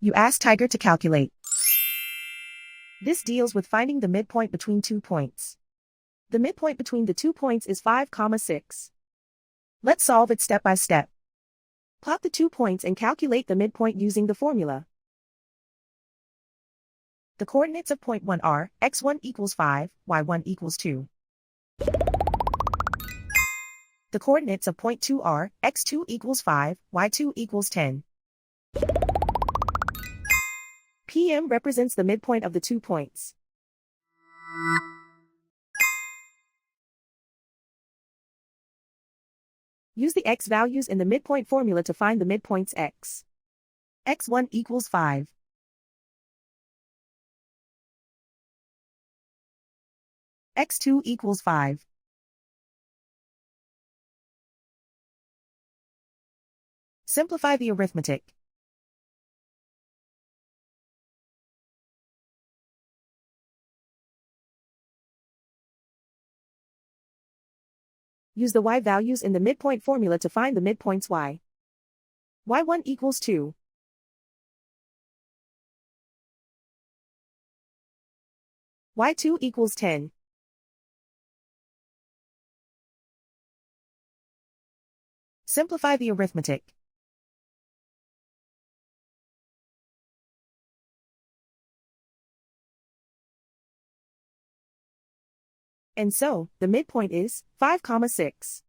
You ask Tiger to calculate. This deals with finding the midpoint between 2 points. The midpoint between the 2 points is 5, 6. Let's solve it step by step. Plot the 2 points and calculate the midpoint using the formula. The coordinates of point 1 are x1 equals 5, y1 equals 2. The coordinates of point 2 are x2 equals 5, y2 equals 10. PM represents the midpoint of the 2 points. Use the x values in the midpoint formula to find the midpoints x. x1 equals 5. x2 equals 5. Simplify the arithmetic. Use the y values in the midpoint formula to find the midpoints y. y1 equals 2. y2 equals 10. Simplify the arithmetic. And so, the midpoint is 5, 6.